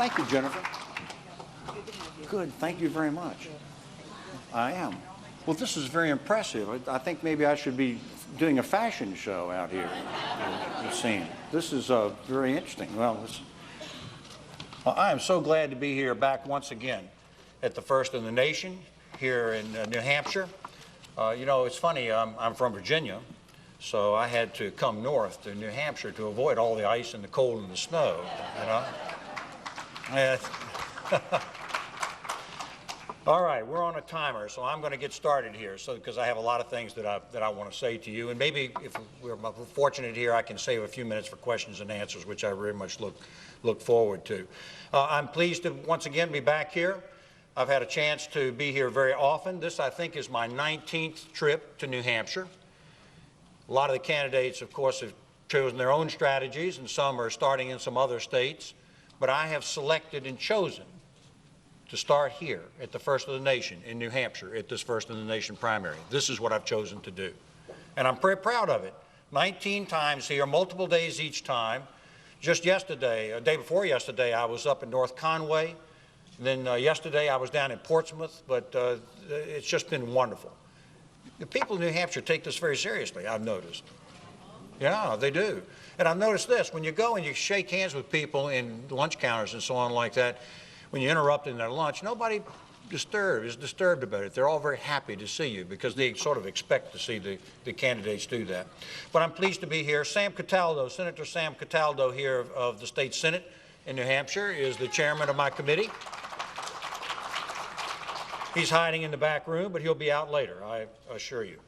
Thank you, Jennifer. Good. Thank you very much. I am. Well, this is very impressive. I think maybe I should be doing a fashion show out here. It seems. This is very interesting. Well, I am so glad to be here back once again at the First in the Nation here in New Hampshire. You know, it's funny, I'm from Virginia, so I had to come north to New Hampshire to avoid all the ice and the cold and the snow, you know. All right, we're on a timer, so I'm going to get started here, because I have a lot of things that I want to say to you, and maybe if we're fortunate here, I can save a few minutes for questions and answers, which I very much look forward to. I'm pleased to once again be back here. I've had a chance to be here very often. This, I think, is my 19th trip to New Hampshire. A lot of the candidates, of course, have chosen their own strategies, and some are starting in some other states, but I have selected and chosen to start here at the First of the Nation in New Hampshire at this First in the Nation primary. This is what I've chosen to do. And I'm very proud of it. 19 times here, multiple days each time. Just yesterday, a day before yesterday, I was up in North Conway. And then yesterday I was down in Portsmouth, but it's just been wonderful. The people in New Hampshire take this very seriously, I've noticed. Yeah, they do. And I've noticed this, when you go and you shake hands with people in lunch counters and so on like that, when you interrupt in their lunch, nobody is disturbed about it. They're all very happy to see you because they sort of expect to see the candidates do that. But I'm pleased to be here. Sam Cataldo, Senator Sam Cataldo here of the State Senate in New Hampshire is the chairman of my committee. He's hiding in the back room, but he'll be out later, I assure you.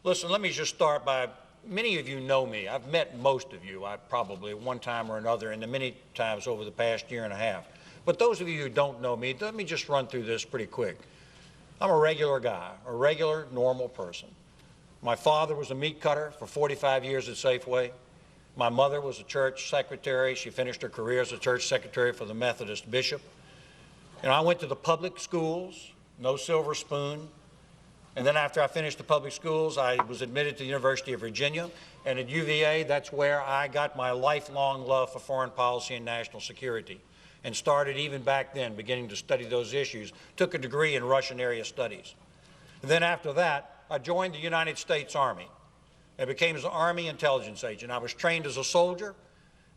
Listen, let me just start by, many of you know me. I've met most of you, probably at one time or another, and many times over the past year and a half. But those of you who don't know me, let me just run through this pretty quick. I'm a regular guy, a regular, normal person. My father was a meat cutter for 45 years at Safeway. My mother was a church secretary. She finished her career as a church secretary for the Methodist bishop. And I went to the public schools, no silver spoon. And then after I finished the public schools, I was admitted to the University of Virginia. And at UVA, that's where I got my lifelong love for foreign policy and national security, and started even back then beginning to study those issues, took a degree in Russian area studies. And then after that, I joined the United States Army and became an Army intelligence agent. I was trained as a soldier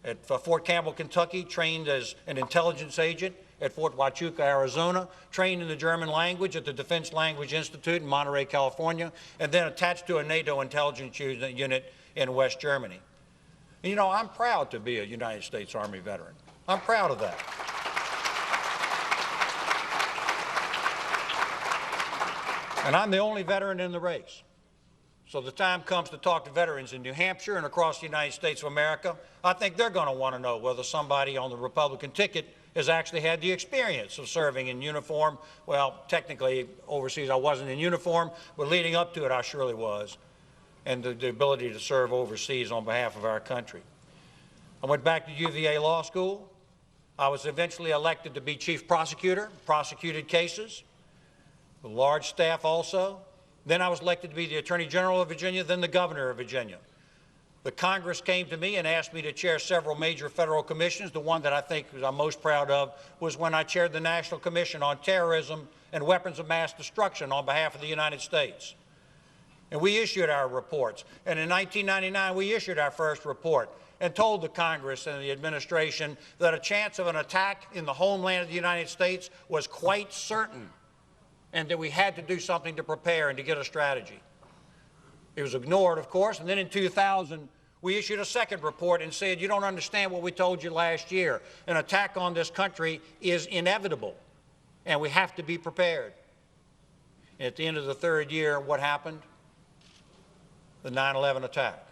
at Fort Campbell, Kentucky, trained as an intelligence agent at Fort Huachuca, Arizona, trained in the German language at the Defense Language Institute in Monterey, California, and then attached to a NATO intelligence unit in West Germany. And you know, I'm proud to be a United States Army veteran. I'm proud of that. And I'm the only veteran in the race. So the time comes to talk to veterans in New Hampshire and across the United States of America, I think they're going to want to know whether somebody on the Republican ticket has actually had the experience of serving in uniform. Well, technically, overseas I wasn't in uniform, but leading up to it I surely was, and the ability to serve overseas on behalf of our country. I went back to UVA Law School. I was eventually elected to be chief prosecutor, prosecuted cases, with a large staff also. Then I was elected to be the Attorney General of Virginia, then the Governor of Virginia. The Congress came to me and asked me to chair several major federal commissions. The one that I think I'm most proud of was when I chaired the National Commission on Terrorism and Weapons of Mass Destruction on behalf of the United States. And we issued our reports. And in 1999, we issued our first report and told the Congress and the administration that a chance of an attack in the homeland of the United States was quite certain, and that we had to do something to prepare and to get a strategy. It was ignored, of course, and then in 2000, we issued a second report and said, you don't understand what we told you last year. An attack on this country is inevitable, and we have to be prepared. And at the end of the third year, what happened? The 9/11 attack.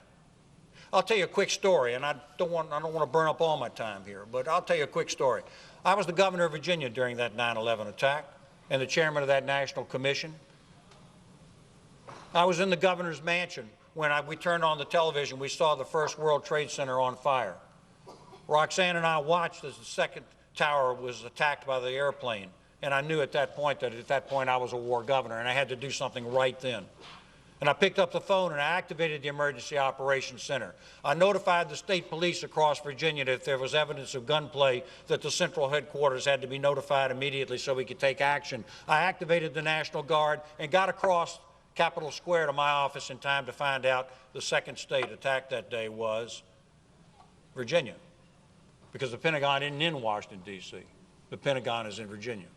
I'll tell you a quick story, and I don't want to burn up all my time here, but I'll tell you a quick story. I was the governor of Virginia during that 9/11 attack and the chairman of that National Commission. I was in the governor's mansion when we turned on the television. We saw the first World Trade Center on fire. Roxanne and I watched as the second tower was attacked by the airplane, and I knew at that point I was a war governor, and I had to do something right then. And I picked up the phone and I activated the Emergency Operations Center. I notified the state police across Virginia that if there was evidence of gunplay, that the central headquarters had to be notified immediately so we could take action. I activated the National Guard and got across Capitol Square to my office in time to find out the second state attacked that day was Virginia, because the Pentagon isn't in Washington, D.C. The Pentagon is in Virginia.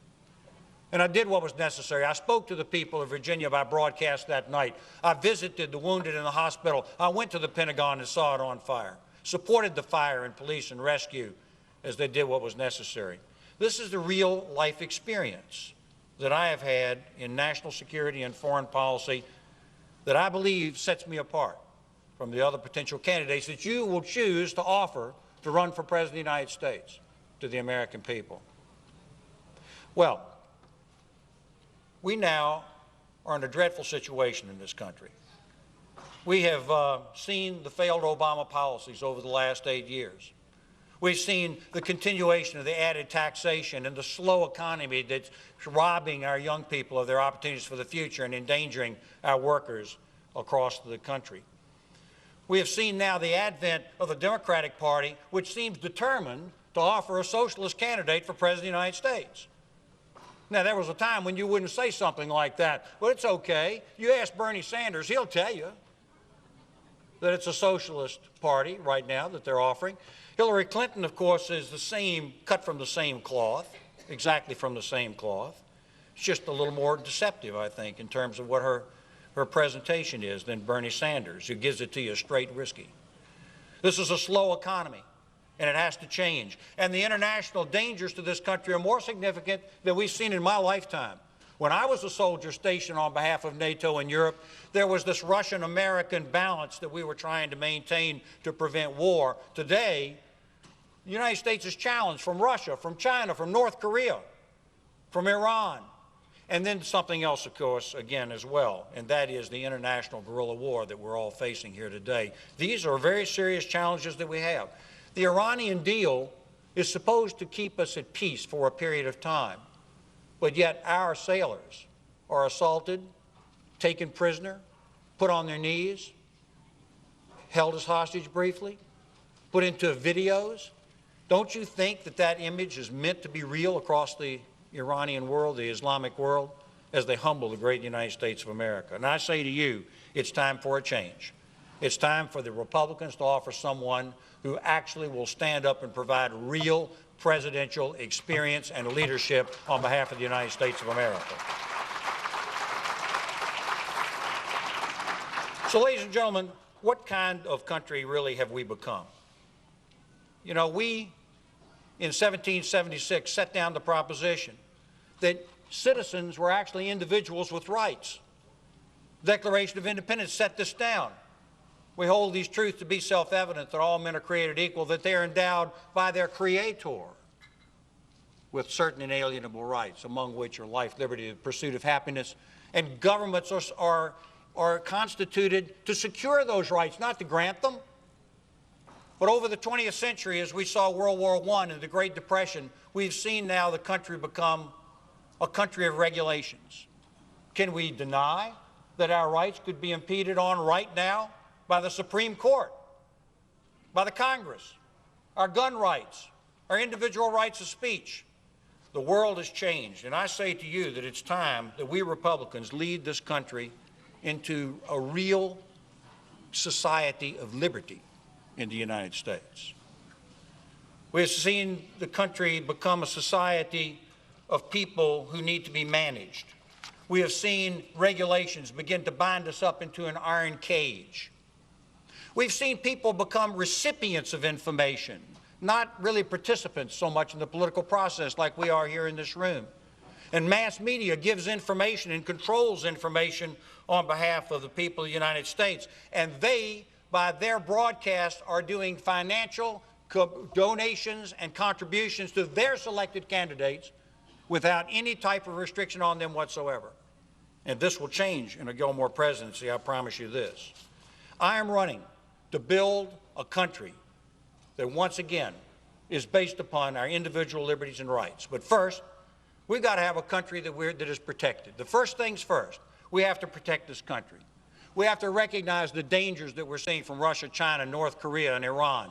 And I did what was necessary. I spoke to the people of Virginia by broadcast that night. I visited the wounded in the hospital. I went to the Pentagon and saw it on fire, supported the fire and police and rescue as they did what was necessary. This is the real life experience that I have had in national security and foreign policy that I believe sets me apart from the other potential candidates that you will choose to offer to run for President of the United States to the American people. Well, we now are in a dreadful situation in this country. We have seen the failed Obama policies over the last 8 years. We've seen the continuation of the added taxation and the slow economy that's robbing our young people of their opportunities for the future and endangering our workers across the country. We have seen now the advent of the Democratic Party, which seems determined to offer a socialist candidate for President of the United States. Now, there was a time when you wouldn't say something like that, but it's okay. You ask Bernie Sanders, he'll tell you that it's a socialist party right now that they're offering. Hillary Clinton, of course, is the same, cut from the same cloth, exactly from the same cloth. It's just a little more deceptive, I think, in terms of what her presentation is than Bernie Sanders, who gives it to you straight risky. This is a slow economy, and it has to change. And the international dangers to this country are more significant than we've seen in my lifetime. When I was a soldier stationed on behalf of NATO in Europe, there was this Russian-American balance that we were trying to maintain to prevent war. Today, the United States is challenged from Russia, from China, from North Korea, from Iran, and then something else, of course, again, as well, and that is the international guerrilla war that we're all facing here today. These are very serious challenges that we have. The Iranian deal is supposed to keep us at peace for a period of time, but yet our sailors are assaulted, taken prisoner, put on their knees, held as hostage briefly, put into videos. Don't you think that that image is meant to be real across the Iranian world, the Islamic world, as they humble the great United States of America? And I say to you, it's time for a change. It's time for the Republicans to offer someone who actually will stand up and provide real presidential experience and leadership on behalf of the United States of America. So, ladies and gentlemen, what kind of country really have we become? You know, we, in 1776, set down the proposition that citizens were actually individuals with rights. The Declaration of Independence set this down. We hold these truths to be self-evident, that all men are created equal, that they are endowed by their Creator with certain inalienable rights, among which are life, liberty, the pursuit of happiness. And governments are constituted to secure those rights, not to grant them. But over the 20th century, as we saw World War I and the Great Depression, we've seen now the country become a country of regulations. Can we deny that our rights could be impeded on right now by the Supreme Court, by the Congress, our gun rights, our individual rights of speech? The world has changed, and I say to you that it's time that we Republicans lead this country into a real society of liberty in the United States. We have seen the country become a society of people who need to be managed. We have seen regulations begin to bind us up into an iron cage. We've seen people become recipients of information, not really participants so much in the political process like we are here in this room. And mass media gives information and controls information on behalf of the people of the United States. And they, by their broadcast, are doing financial donations and contributions to their selected candidates without any type of restriction on them whatsoever. And this will change in a Gilmore presidency, I promise you this. I am running to build a country that once again is based upon our individual liberties and rights. But first, we've got to have a country that is protected. The first things first, we have to protect this country. We have to recognize the dangers that we're seeing from Russia, China, North Korea, and Iran.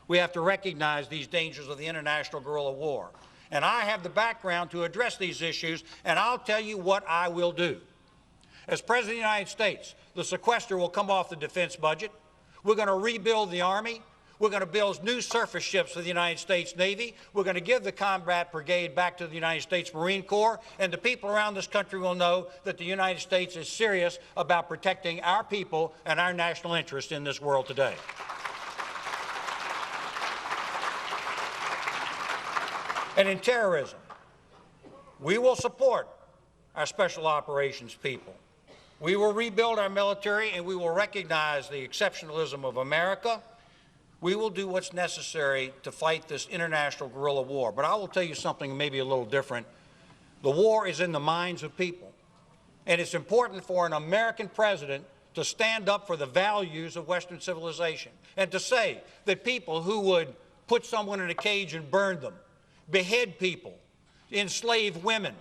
We have to recognize these dangers of the international guerrilla war. And I have the background to address these issues, and I'll tell you what I will do. As President of the United States, the sequester will come off the defense budget. We're going to rebuild the Army. We're going to build new surface ships for the United States Navy. We're going to give the combat brigade back to the United States Marine Corps. And the people around this country will know that the United States is serious about protecting our people and our national interests in this world today. And in terrorism, we will support our special operations people. We will rebuild our military, and we will recognize the exceptionalism of America. We will do what's necessary to fight this international guerrilla war. But I will tell you something maybe a little different. The war is in the minds of people. And it's important for an American president to stand up for the values of Western civilization and to say that people who would put someone in a cage and burn them, behead people, enslave women,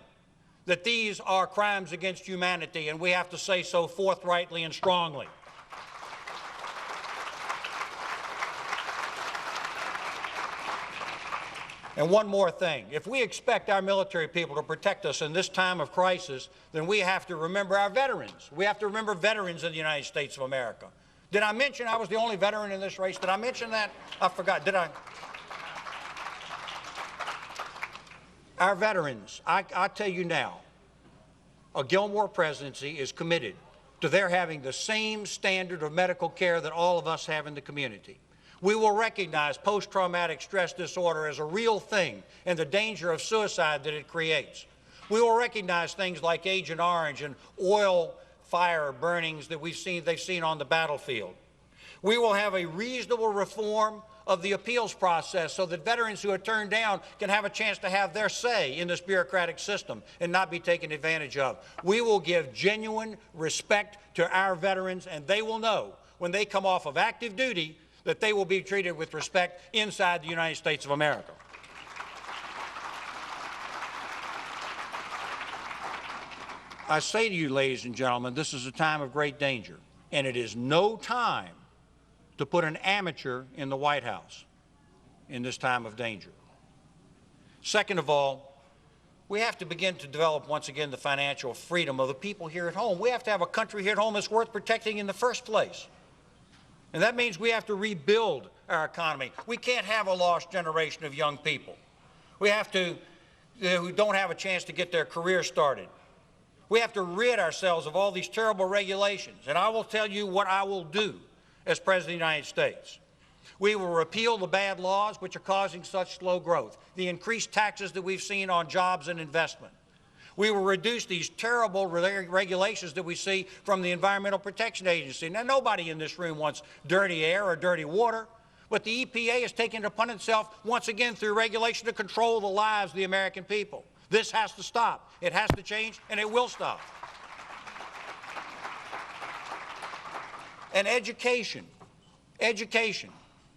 that these are crimes against humanity, and we have to say so forthrightly and strongly. And one more thing. If we expect our military people to protect us in this time of crisis, then we have to remember our veterans. We have to remember veterans in the United States of America. Did I mention I was the only veteran in this race? Did I mention that? I forgot. Did I? Our veterans, I tell you now, a Gilmore presidency is committed to their having the same standard of medical care that all of us have in the community. We will recognize post-traumatic stress disorder as a real thing and the danger of suicide that it creates. We will recognize things like Agent Orange and oil fire burnings that they've seen on the battlefield. We will have a reasonable reform of the appeals process so that veterans who are turned down can have a chance to have their say in this bureaucratic system and not be taken advantage of. We will give genuine respect to our veterans, and they will know when they come off of active duty that they will be treated with respect inside the United States of America. I say to you, ladies and gentlemen, this is a time of great danger, and it is no time to put an amateur in the White House in this time of danger. Second of all, we have to begin to develop once again the financial freedom of the people here at home. We have to have a country here at home that's worth protecting in the first place. And that means we have to rebuild our economy. We can't have a lost generation of young people. We have to, who don't have a chance to get their career started. We have to rid ourselves of all these terrible regulations. And I will tell you what I will do as President of the United States. We will repeal the bad laws which are causing such slow growth, the increased taxes that we've seen on jobs and investment. We will reduce these terrible regulations that we see from the Environmental Protection Agency. Now, nobody in this room wants dirty air or dirty water, but the EPA has taken it upon itself once again through regulation to control the lives of the American people. This has to stop. It has to change, and it will stop. And education,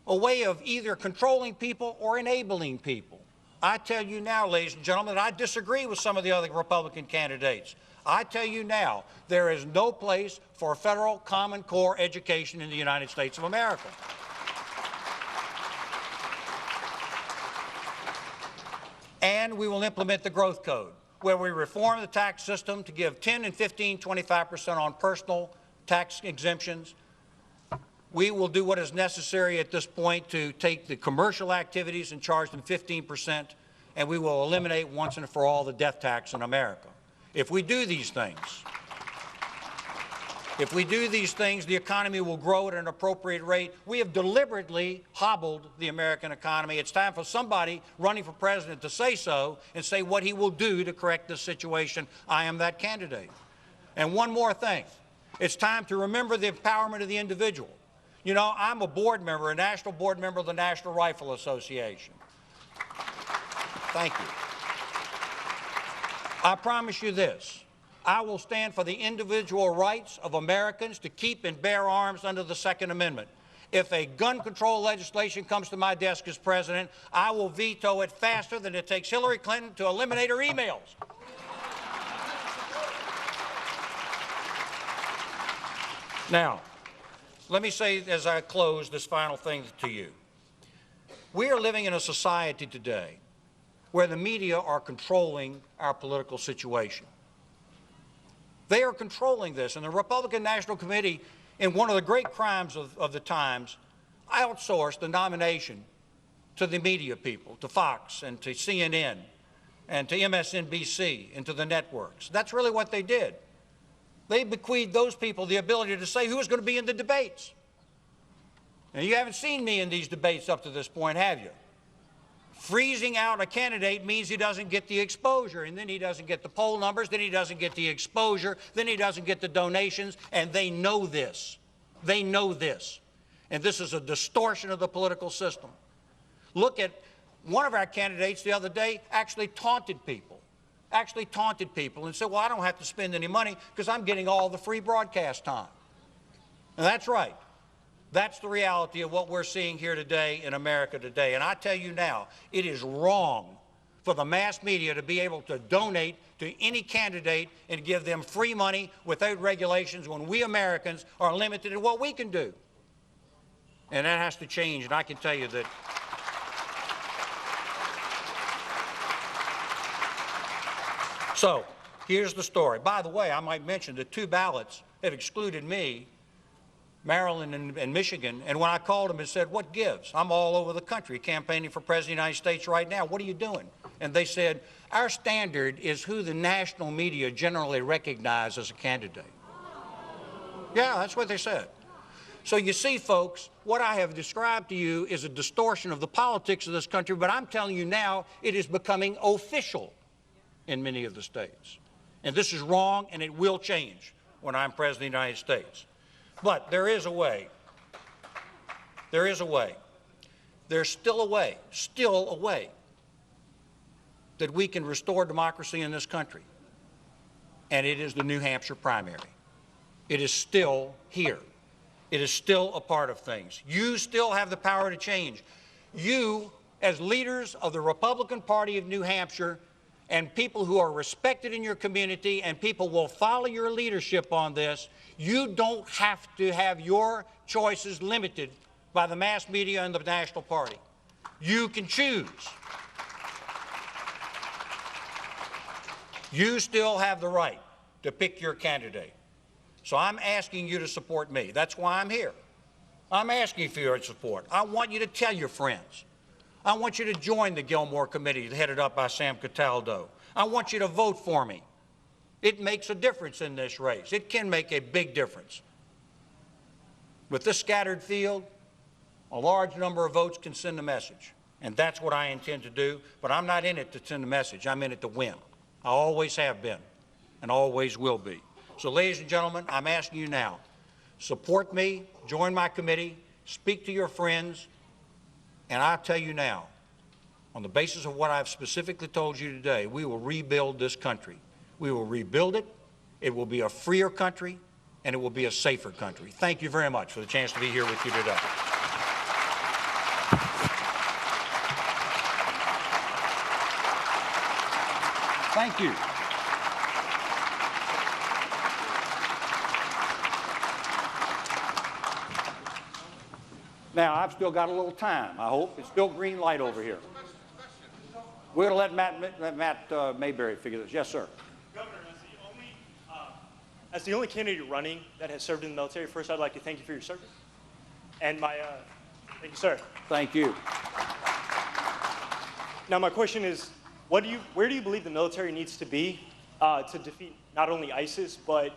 a way of either controlling people or enabling people. I tell you now, ladies and gentlemen, I disagree with some of the other Republican candidates. I tell you now, there is no place for federal Common Core education in the United States of America. And we will implement the Growth Code, where we reform the tax system to give 10 and 15, 25% on personal tax exemptions. We will do what is necessary at this point to take the commercial activities and charge them 15%, and we will eliminate once and for all the death tax in America. If we do these things, the economy will grow at an appropriate rate. We have deliberately hobbled the American economy. It's time for somebody running for president to say so and say what he will do to correct this situation. I am that candidate. And one more thing. It's time to remember the empowerment of the individual. You know, I'm a board member, a national board member of the National Rifle Association. Thank you. I promise you this. I will stand for the individual rights of Americans to keep and bear arms under the Second Amendment. If a gun control legislation comes to my desk as president, I will veto it faster than it takes Hillary Clinton to eliminate her emails. Now, let me say as I close this final thing to you. We are living in a society today where the media are controlling our political situation. They are controlling this, and the Republican National Committee, in one of the great crimes of the times, outsourced the nomination to the media people, to Fox and to CNN and to MSNBC and to the networks. That's really what they did. They bequeathed those people the ability to say who was going to be in the debates. And you haven't seen me in these debates up to this point, have you? Freezing out a candidate means he doesn't get the exposure, and then he doesn't get the poll numbers, then he doesn't get the exposure, then he doesn't get the donations, and they know this. They know this. And this is a distortion of the political system. Look at one of our candidates the other day actually taunted people and said, well, I don't have to spend any money because I'm getting all the free broadcast time. And that's right. That's the reality of what we're seeing here today in America today. And I tell you now, it is wrong for the mass media to be able to donate to any candidate and give them free money without regulations when we Americans are limited in what we can do. And that has to change, and I can tell you that So, here's the story. By the way, I might mention that 2 ballots have excluded me, Maryland and Michigan, and when I called them and said, what gives? I'm all over the country campaigning for President of the United States right now. What are you doing? And they said, our standard is who the national media generally recognize as a candidate. Yeah, that's what they said. So you see, folks, what I have described to you is a distortion of the politics of this country, but I'm telling you now it is becoming official in many of the states. And this is wrong, and it will change when I'm President of the United States. But there is a way. There is a way. There's still a way that we can restore democracy in this country. And it is the New Hampshire primary. It is still here. It is still a part of things. You still have the power to change. You, as leaders of the Republican Party of New Hampshire, and people who are respected in your community, and people will follow your leadership on this, you don't have to have your choices limited by the mass media and the national party. You can choose. You still have the right to pick your candidate. So I'm asking you to support me. That's why I'm here. I'm asking for your support. I want you to tell your friends. I want you to join the Gilmore Committee headed up by Sam Cataldo. I want you to vote for me. It makes a difference in this race. It can make a big difference. With this scattered field, a large number of votes can send a message. And that's what I intend to do. But I'm not in it to send a message. I'm in it to win. I always have been and always will be. So, ladies and gentlemen, I'm asking you now, support me, join my committee, speak to your friends, and I'll tell you now, on the basis of what I've specifically told you today, we will rebuild this country. We will rebuild it. It will be a freer country, and it will be a safer country. Thank you very much for the chance to be here with you today. Thank you. Now, I've still got a little time, I hope. It's still green light over here. We're going to let Matt Mayberry figure this. Yes, sir. Governor, as the only candidate running that has served in the military, first I'd like to thank you for your service. And thank you, sir. Thank you. Now, my question is, where do you believe the military needs to be to defeat not only ISIS, but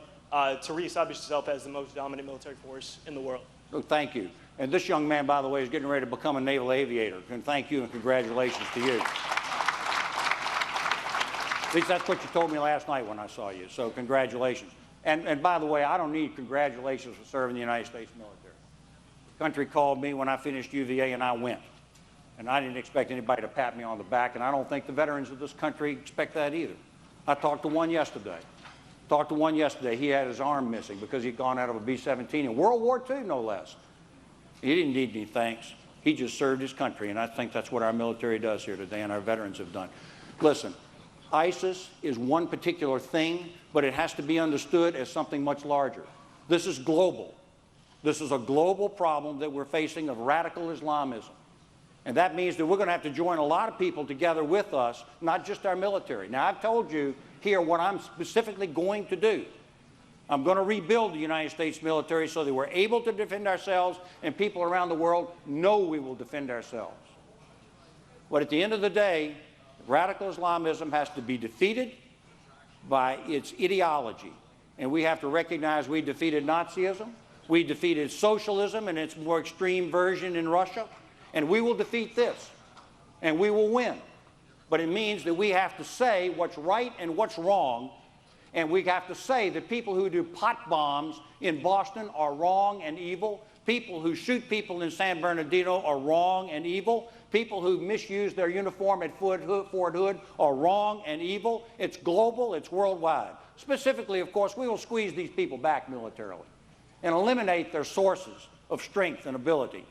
to reestablish itself as the most dominant military force in the world? Oh, thank you. And this young man, by the way, is getting ready to become a naval aviator. And thank you and congratulations to you. At least that's what you told me last night when I saw you. So congratulations. And by the way, I don't need congratulations for serving the United States military. The country called me when I finished UVA and I went. And I didn't expect anybody to pat me on the back, and I don't think the veterans of this country expect that either. I talked to one yesterday. He had his arm missing because he'd gone out of a B-17 in World War II, no less. He didn't need any thanks. He just served his country, and I think that's what our military does here today and our veterans have done. Listen, ISIS is one particular thing, but it has to be understood as something much larger. This is global. This is a global problem that we're facing of radical Islamism. And that means that we're going to have to join a lot of people together with us, not just our military. Now, I've told you here what I'm specifically going to do. I'm going to rebuild the United States military so that we're able to defend ourselves and people around the world know we will defend ourselves. But at the end of the day, radical Islamism has to be defeated by its ideology. And we have to recognize we defeated Nazism, we defeated socialism in its more extreme version in Russia, and we will defeat this, and we will win. But it means that we have to say what's right and what's wrong, and we have to say that people who do pot bombs in Boston are wrong and evil, people who shoot people in San Bernardino are wrong and evil, people who misuse their uniform at Fort Hood are wrong and evil. It's global, it's worldwide. Specifically, of course, we will squeeze these people back militarily and eliminate their sources of strength and ability.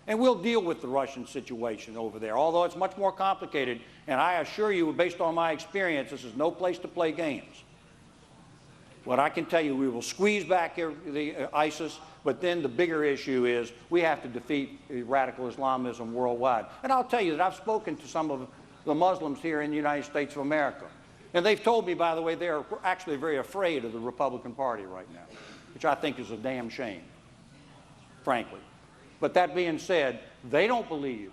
And we'll deal with the Russian situation over there, although it's much more complicated. And I assure you, based on my experience, this is no place to play games. What I can tell you, we will squeeze back the ISIS, but then the bigger issue is we have to defeat radical Islamism worldwide. And I'll tell you that I've spoken to some of the Muslims here in the United States of America. And they've told me, by the way, they're actually very afraid of the Republican Party right now, which I think is a damn shame, frankly. But that being said, they don't believe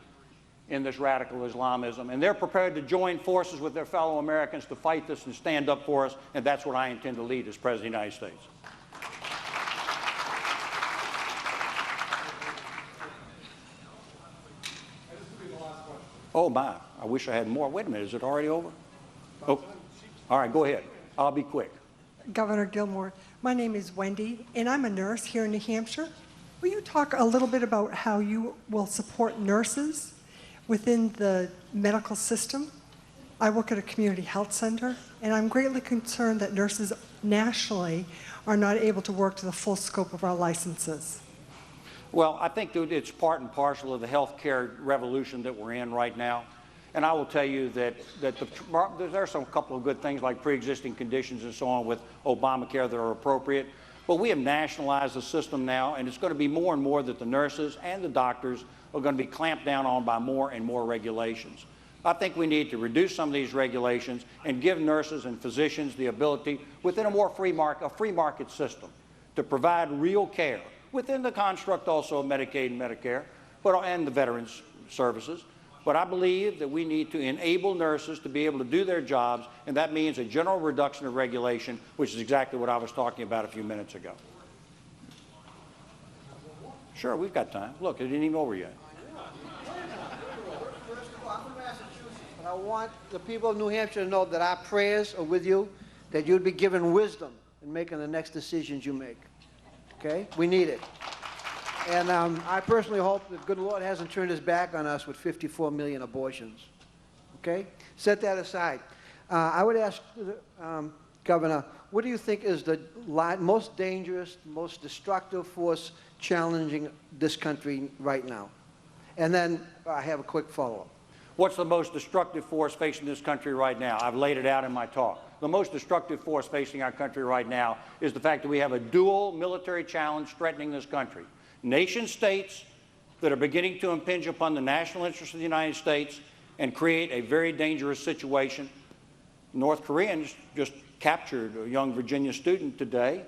in this radical Islamism, and they're prepared to join forces with their fellow Americans to fight this and stand up for us, and that's what I intend to lead as President of the United States. Oh, my. I wish I had more. Wait a minute. Is it already over? Oh. All right, go ahead. I'll be quick. Governor Gilmore, my name is Wendy, and I'm a nurse here in New Hampshire. Will you talk a little bit about how you will support nurses within the medical system? I work at a community health center, and I'm greatly concerned that nurses nationally are not able to work to the full scope of our licenses. Well, I think that it's part and parcel of the healthcare revolution that we're in right now. And I will tell you that there are some couple of good things like pre-existing conditions and so on with Obamacare that are appropriate. But we have nationalized the system now, and it's going to be more and more that the nurses and the doctors are going to be clamped down on by more and more regulations. I think we need to reduce some of these regulations and give nurses and physicians the ability within a more free market system to provide real care within the construct also of Medicaid and Medicare and the veterans services. But I believe that we need to enable nurses to be able to do their jobs, and that means a general reduction of regulation, which is exactly what I was talking about a few minutes ago. Sure, we've got time. Look, it isn't even over yet. But I want the people of New Hampshire to know that our prayers are with you, that you'd be given wisdom in making the next decisions you make. Okay? We need it. And I personally hope that good Lord hasn't turned his back on us with 54 million abortions. Okay? Set that aside. I would ask, Governor, what do you think is the most dangerous, most destructive force challenging this country right now? And then I have a quick follow-up. What's the most destructive force facing this country right now? I've laid it out in my talk. The most destructive force facing our country right now is the fact that we have a dual military challenge threatening this country. Nation states that are beginning to impinge upon the national interest of the United States and create a very dangerous situation. North Koreans just captured a young Virginia student today.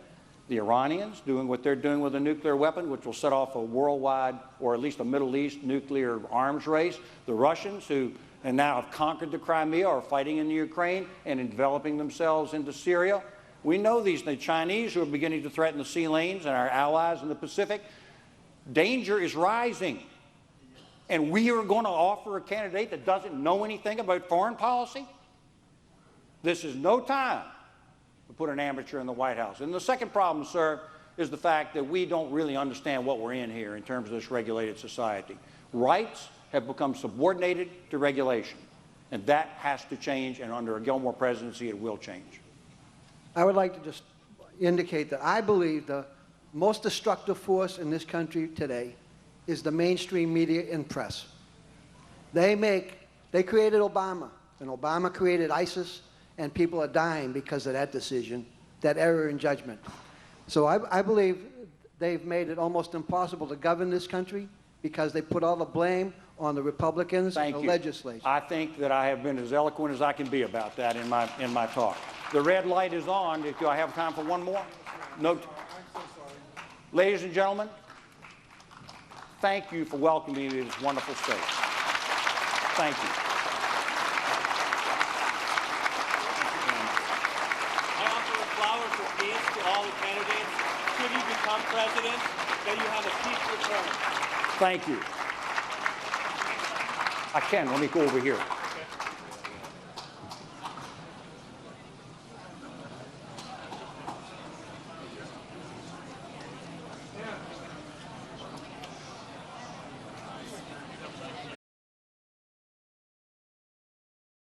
The Iranians doing what they're doing with a nuclear weapon, which will set off a worldwide, or at least a Middle East, nuclear arms race. The Russians, who now have conquered the Crimea, are fighting in the Ukraine and developing themselves into Syria. We know these. The Chinese, who are beginning to threaten the sea lanes and our allies in the Pacific. Danger is rising. And we are going to offer a candidate that doesn't know anything about foreign policy? This is no time to put an amateur in the White House. And the second problem, sir, is the fact that we don't really understand what we're in here in terms of this regulated society. Rights have become subordinated to regulation, and that has to change, and under a Gilmore presidency, it will change. I would like to just indicate that I believe the most destructive force in this country today is the mainstream media and press. They created Obama, and Obama created ISIS, and people are dying because of that decision, that error in judgment. So I believe they've made it almost impossible to govern this country because they put all the blame on the Republicans and Thank the you. legislature. I think that I have been as eloquent as I can be about that in my talk. The red light is on. Do I have time for one more? No. Ladies and gentlemen, thank you for welcoming me to this wonderful state. Thank you. I offer a flower for peace to all the candidates. Should you become president, then you have a peaceful term. Thank you. I can. Let me go over here.